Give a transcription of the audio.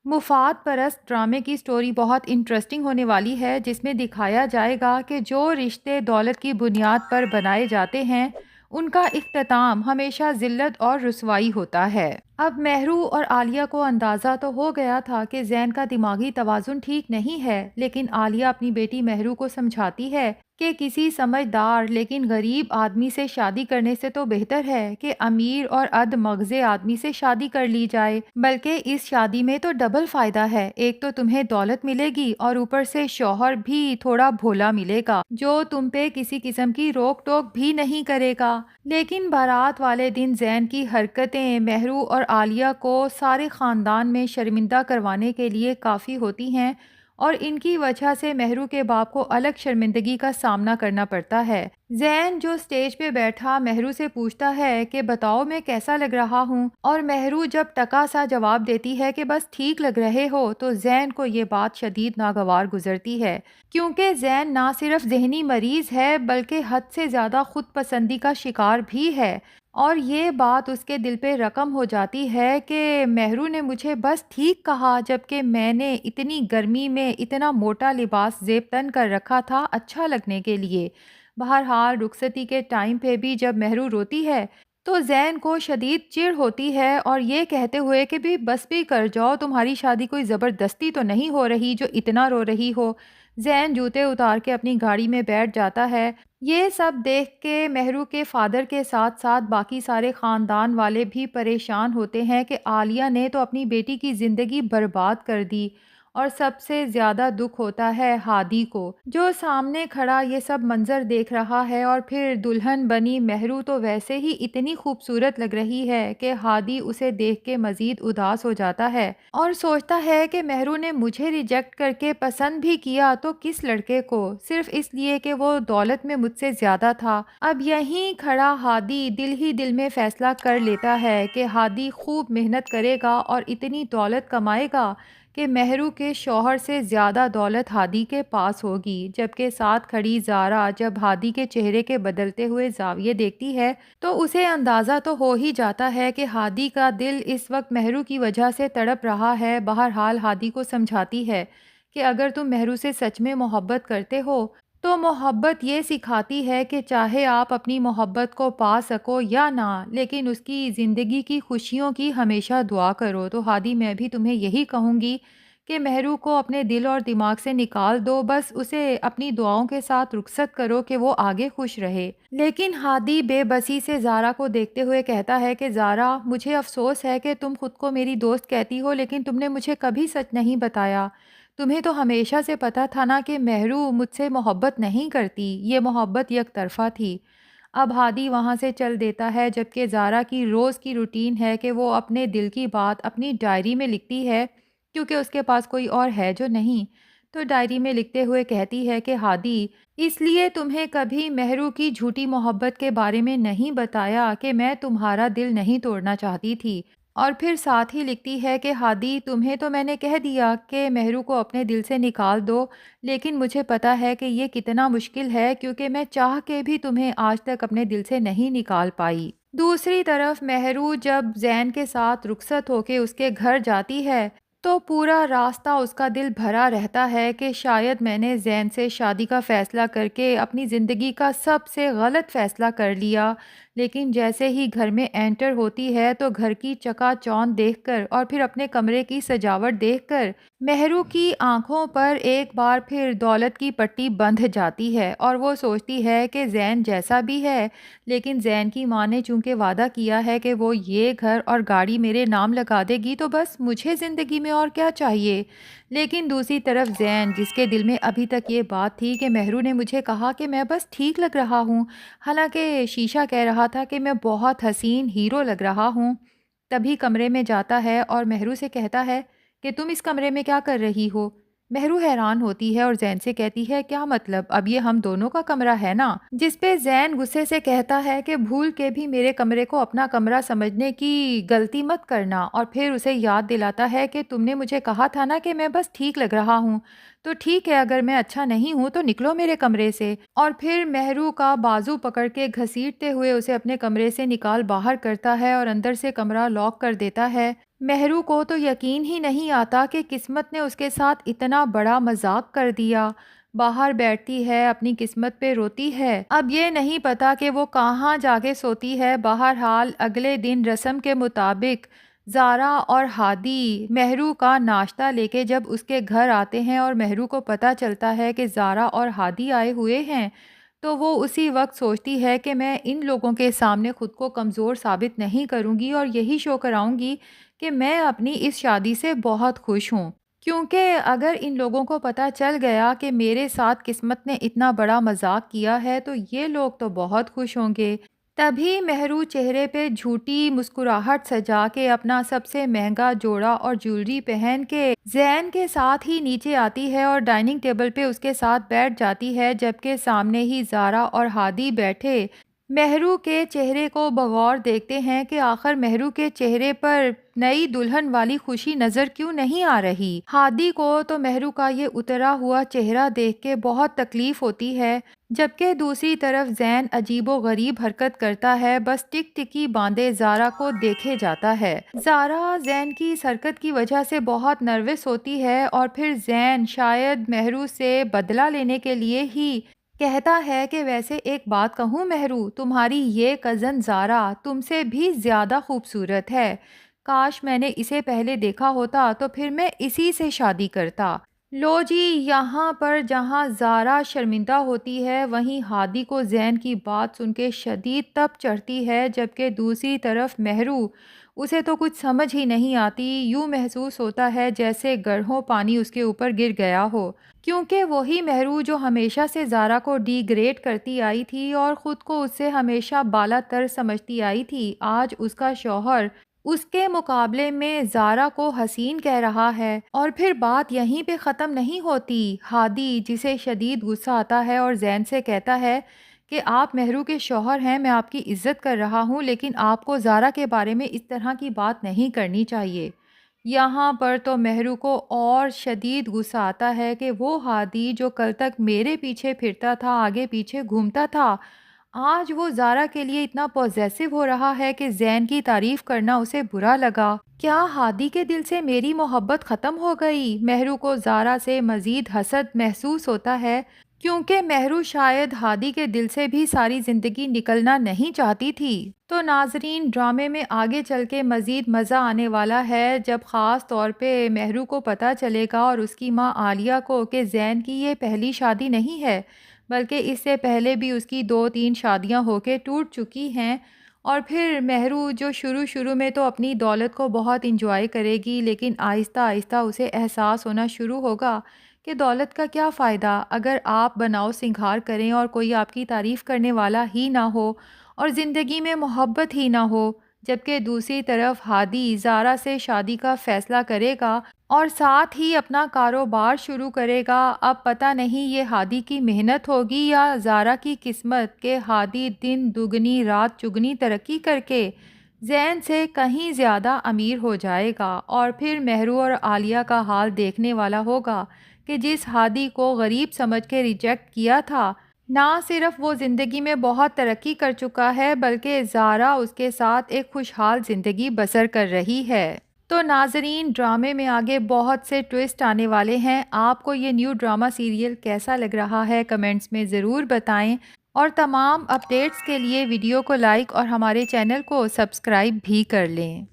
مفاد پرست ڈرامے کی سٹوری بہت انٹرسٹنگ ہونے والی ہے، جس میں دکھایا جائے گا کہ جو رشتے دولت کی بنیاد پر بنائے جاتے ہیں ان کا اختتام ہمیشہ ذلت اور رسوائی ہوتا ہے۔ اب مہرو اور عالیہ کو اندازہ تو ہو گیا تھا کہ زین کا دماغی توازن ٹھیک نہیں ہے، لیکن عالیہ اپنی بیٹی مہرو کو سمجھاتی ہے کہ کسی سمجھدار لیکن غریب آدمی سے شادی کرنے سے تو بہتر ہے کہ امیر اور اد مغزے آدمی سے شادی کر لی جائے، بلکہ اس شادی میں تو ڈبل فائدہ ہے، ایک تو تمہیں دولت ملے گی اور اوپر سے شوہر بھی تھوڑا بھولا ملے گا جو تم پہ کسی قسم کی روک ٹوک بھی نہیں کرے گا۔ لیکن بارات والے دن زین کی حرکتیں مہرو اور عالیہ کو سارے خاندان میں شرمندہ کروانے کے لیے کافی ہوتی ہیں، اور ان کی وجہ سے مہرو کے باپ کو الگ شرمندگی کا سامنا کرنا پڑتا ہے۔ زین جو سٹیج پہ بیٹھا مہرو سے پوچھتا ہے کہ بتاؤ میں کیسا لگ رہا ہوں، اور مہرو جب ٹکا سا جواب دیتی ہے کہ بس ٹھیک لگ رہے ہو، تو زین کو یہ بات شدید ناگوار گزرتی ہے، کیونکہ زین نہ صرف ذہنی مریض ہے بلکہ حد سے زیادہ خود پسندی کا شکار بھی ہے، اور یہ بات اس کے دل پہ رقم ہو جاتی ہے کہ مہرو نے مجھے بس ٹھیک کہا جبکہ میں نے اتنی گرمی میں اتنا موٹا لباس زیب تن کر رکھا تھا اچھا لگنے کے لیے۔ بہرحال رخصتی کے ٹائم پہ بھی جب مہرو روتی ہے تو زین کو شدید چڑ ہوتی ہے، اور یہ کہتے ہوئے کہ بھی بس بھی کر جاؤ، تمہاری شادی کوئی زبردستی تو نہیں ہو رہی جو اتنا رو رہی ہو۔ زین جوتے اتار کے اپنی گاڑی میں بیٹھ جاتا ہے۔ یہ سب دیکھ کے مہرو کے فادر کے ساتھ ساتھ باقی سارے خاندان والے بھی پریشان ہوتے ہیں کہ عالیہ نے تو اپنی بیٹی کی زندگی برباد کر دی، اور سب سے زیادہ دکھ ہوتا ہے ہادی کو، جو سامنے کھڑا یہ سب منظر دیکھ رہا ہے، اور پھر دلہن بنی مہرو تو ویسے ہی اتنی خوبصورت لگ رہی ہے کہ ہادی اسے دیکھ کے مزید اداس ہو جاتا ہے اور سوچتا ہے کہ مہرو نے مجھے ریجیکٹ کر کے پسند بھی کیا تو کس لڑکے کو، صرف اس لیے کہ وہ دولت میں مجھ سے زیادہ تھا۔ اب یہیں کھڑا ہادی دل ہی دل میں فیصلہ کر لیتا ہے کہ ہادی خوب محنت کرے گا اور اتنی دولت کمائے گا کہ مہرو کے شوہر سے زیادہ دولت ہادی کے پاس ہوگی، جبکہ ساتھ کھڑی زارا جب ہادی کے چہرے کے بدلتے ہوئے زاویے دیکھتی ہے تو اسے اندازہ تو ہو ہی جاتا ہے کہ ہادی کا دل اس وقت مہرو کی وجہ سے تڑپ رہا ہے۔ بہرحال ہادی کو سمجھاتی ہے کہ اگر تم مہرو سے سچ میں محبت کرتے ہو تو محبت یہ سکھاتی ہے کہ چاہے آپ اپنی محبت کو پا سکو یا نہ، لیکن اس کی زندگی کی خوشیوں کی ہمیشہ دعا کرو۔ تو ہادی میں بھی تمہیں یہی کہوں گی کہ مہرو کو اپنے دل اور دماغ سے نکال دو، بس اسے اپنی دعاؤں کے ساتھ رخصت کرو کہ وہ آگے خوش رہے۔ لیکن ہادی بے بسی سے زارا کو دیکھتے ہوئے کہتا ہے کہ زارا، مجھے افسوس ہے کہ تم خود کو میری دوست کہتی ہو لیکن تم نے مجھے کبھی سچ نہیں بتایا۔ تمہیں تو ہمیشہ سے پتا تھا نا کہ مہرو مجھ سے محبت نہیں کرتی، یہ محبت یک طرفہ تھی۔ اب ہادی وہاں سے چل دیتا ہے، جبکہ زارا کی روز کی روٹین ہے کہ وہ اپنے دل کی بات اپنی ڈائری میں لکھتی ہے، کیونکہ اس کے پاس کوئی اور ہے جو نہیں۔ تو ڈائری میں لکھتے ہوئے کہتی ہے کہ ہادی، اس لیے تمہیں کبھی مہرو کی جھوٹی محبت کے بارے میں نہیں بتایا کہ میں تمہارا دل نہیں توڑنا چاہتی تھی۔ اور پھر ساتھ ہی لکھتی ہے کہ ہادی، تمہیں تو میں نے کہہ دیا کہ مہرو کو اپنے دل سے نکال دو، لیکن مجھے پتا ہے کہ یہ کتنا مشکل ہے کیونکہ میں چاہ کے بھی تمہیں آج تک اپنے دل سے نہیں نکال پائی۔ دوسری طرف مہرو جب زین کے ساتھ رخصت ہو کے اس کے گھر جاتی ہے تو پورا راستہ اس کا دل بھرا رہتا ہے کہ شاید میں نے زین سے شادی کا فیصلہ کر کے اپنی زندگی کا سب سے غلط فیصلہ کر لیا۔ لیکن جیسے ہی گھر میں انٹر ہوتی ہے تو گھر کی چکا چوند دیکھ کر اور پھر اپنے کمرے کی سجاوٹ دیکھ کر مہرو کی آنکھوں پر ایک بار پھر دولت کی پٹی بندھ جاتی ہے، اور وہ سوچتی ہے کہ زین جیسا بھی ہے، لیکن زین کی ماں نے چونکہ وعدہ کیا ہے کہ وہ یہ گھر اور گاڑی میرے نام لگا دے گی تو بس مجھے زندگی میں اور کیا چاہیے۔ لیکن دوسری طرف زین، جس کے دل میں ابھی تک یہ بات تھی کہ مہرو نے مجھے کہا کہ میں بس ٹھیک لگ رہا ہوں، حالانکہ شیشہ کہہ رہا تھا کہ میں بہت حسین ہیرو لگ رہا ہوں، تبھی کمرے میں جاتا ہے اور مہرو سے کہتا ہے کہ تم اس کمرے میں کیا کر رہی ہو؟ مہرو حیران ہوتی ہے اور زین سے کہتی ہے کیا مطلب، اب یہ ہم دونوں کا کمرہ ہے نا؟ جس پہ زین غصے سے کہتا ہے کہ بھول کے بھی میرے کمرے کو اپنا کمرہ سمجھنے کی غلطی مت کرنا، اور پھر اسے یاد دلاتا ہے کہ تم نے مجھے کہا تھا نا کہ میں بس ٹھیک لگ رہا ہوں، تو ٹھیک ہے اگر میں اچھا نہیں ہوں تو نکلو میرے کمرے سے۔ اور پھر مہرو کا بازو پکڑ کے گھسیٹتے ہوئے اسے اپنے کمرے سے نکال باہر کرتا ہے اور اندر سے کمرہ لاک کر دیتا ہے۔ مہرو کو تو یقین ہی نہیں آتا کہ قسمت نے اس کے ساتھ اتنا بڑا مذاق کر دیا۔ باہر بیٹھتی ہے، اپنی قسمت پہ روتی ہے۔ اب یہ نہیں پتا کہ وہ کہاں جا کے سوتی ہے۔ بہرحال اگلے دن رسم کے مطابق زارا اور ہادی مہرو کا ناشتہ لے کے جب اس کے گھر آتے ہیں اور مہرو کو پتہ چلتا ہے کہ زارا اور ہادی آئے ہوئے ہیں، تو وہ اسی وقت سوچتی ہے کہ میں ان لوگوں کے سامنے خود کو کمزور ثابت نہیں کروں گی اور یہی شو کراؤں گی کہ میں اپنی اس شادی سے بہت خوش ہوں، کیونکہ اگر ان لوگوں کو پتہ چل گیا کہ میرے ساتھ قسمت نے اتنا بڑا مذاق کیا ہے تو یہ لوگ تو بہت خوش ہوں گے۔ تبھی مہرو چہرے پہ جھوٹی مسکراہٹ سجا کے اپنا سب سے مہنگا جوڑا اور جیولری پہن کے زین کے ساتھ ہی نیچے آتی ہے اور ڈائننگ ٹیبل پہ اس کے ساتھ بیٹھ جاتی ہے، جبکہ سامنے ہی زارا اور ہادی بیٹھے مہرو کے چہرے کو بغور دیکھتے ہیں کہ آخر مہرو کے چہرے پر نئی دلہن والی خوشی نظر کیوں نہیں آ رہی۔ ہادی کو تو مہرو کا یہ اترا ہوا چہرہ دیکھ کے بہت تکلیف ہوتی ہے، جبکہ دوسری طرف زین عجیب و غریب حرکت کرتا ہے، بس ٹک ٹکی باندھے زارا کو دیکھے جاتا ہے۔ زارا زین کی اس حرکت کی وجہ سے بہت نروس ہوتی ہے اور پھر زین شاید مہرو سے بدلہ لینے کے لیے ہی کہتا ہے کہ ویسے ایک بات کہوں مہرو، تمہاری یہ کزن زارا تم سے بھی زیادہ خوبصورت ہے۔ کاش میں نے اسے پہلے دیکھا ہوتا تو پھر میں اسی سے شادی کرتا۔ لو جی، یہاں پر جہاں زارا شرمندہ ہوتی ہے وہیں ہادی کو زین کی بات سن کے شدید تپ چڑھتی ہے، جبکہ دوسری طرف مہرو، اسے تو کچھ سمجھ ہی نہیں آتی، یوں محسوس ہوتا ہے جیسے گڑھوں پانی اس کے اوپر گر گیا ہو، کیونکہ وہی مہرو جو ہمیشہ سے زارا کو ڈی گریڈ کرتی آئی تھی اور خود کو اس سے ہمیشہ بالا تر سمجھتی آئی تھی، آج اس کا شوہر اس کے مقابلے میں زارا کو حسین کہہ رہا ہے۔ اور پھر بات یہیں پہ ختم نہیں ہوتی۔ ہادی، جسے شدید غصہ آتا ہے اور زین سے کہتا ہے کہ آپ مہرو کے شوہر ہیں، میں آپ کی عزت کر رہا ہوں، لیکن آپ کو زارا کے بارے میں اس طرح کی بات نہیں کرنی چاہیے۔ یہاں پر تو مہرو کو اور شدید غصہ آتا ہے کہ وہ ہادی جو کل تک میرے پیچھے پھرتا تھا، آگے پیچھے گھومتا تھا، آج وہ زارا کے لیے اتنا پوزیسو ہو رہا ہے کہ زین کی تعریف کرنا اسے برا لگا۔ کیا ہادی کے دل سے میری محبت ختم ہو گئی؟ مہرو کو زارا سے مزید حسد محسوس ہوتا ہے، کیونکہ مہرو شاید ہادی کے دل سے بھی ساری زندگی نکلنا نہیں چاہتی تھی۔ تو ناظرین، ڈرامے میں آگے چل کے مزید مزہ آنے والا ہے، جب خاص طور پہ مہرو کو پتہ چلے گا اور اس کی ماں عالیہ کو کہ زین کی یہ پہلی شادی نہیں ہے، بلکہ اس سے پہلے بھی اس کی 2-3 شادیاں ہو کے ٹوٹ چکی ہیں۔ اور پھر مہرو جو شروع میں تو اپنی دولت کو بہت انجوائے کرے گی، لیکن آہستہ آہستہ اسے احساس ہونا شروع ہوگا کہ دولت کا کیا فائدہ اگر آپ بناؤ سنگھار کریں اور کوئی آپ کی تعریف کرنے والا ہی نہ ہو اور زندگی میں محبت ہی نہ ہو۔ جبکہ دوسری طرف ہادی زارا سے شادی کا فیصلہ کرے گا اور ساتھ ہی اپنا کاروبار شروع کرے گا۔ اب پتہ نہیں یہ ہادی کی محنت ہوگی یا زارا کی قسمت کہ ہادی دن دگنی رات چگنی ترقی کر کے زین سے کہیں زیادہ امیر ہو جائے گا، اور پھر مہرو اور عالیہ کا حال دیکھنے والا ہوگا کہ جس ہادی کو غریب سمجھ کے ریجیکٹ کیا تھا، نہ صرف وہ زندگی میں بہت ترقی کر چکا ہے بلکہ زارا اس کے ساتھ ایک خوشحال زندگی بسر کر رہی ہے۔ تو ناظرین، ڈرامے میں آگے بہت سے ٹویسٹ آنے والے ہیں۔ آپ کو یہ نیو ڈرامہ سیریل کیسا لگ رہا ہے کمنٹس میں ضرور بتائیں، اور تمام اپڈیٹس کے لیے ویڈیو کو لائک اور ہمارے چینل کو سبسکرائب بھی کر لیں۔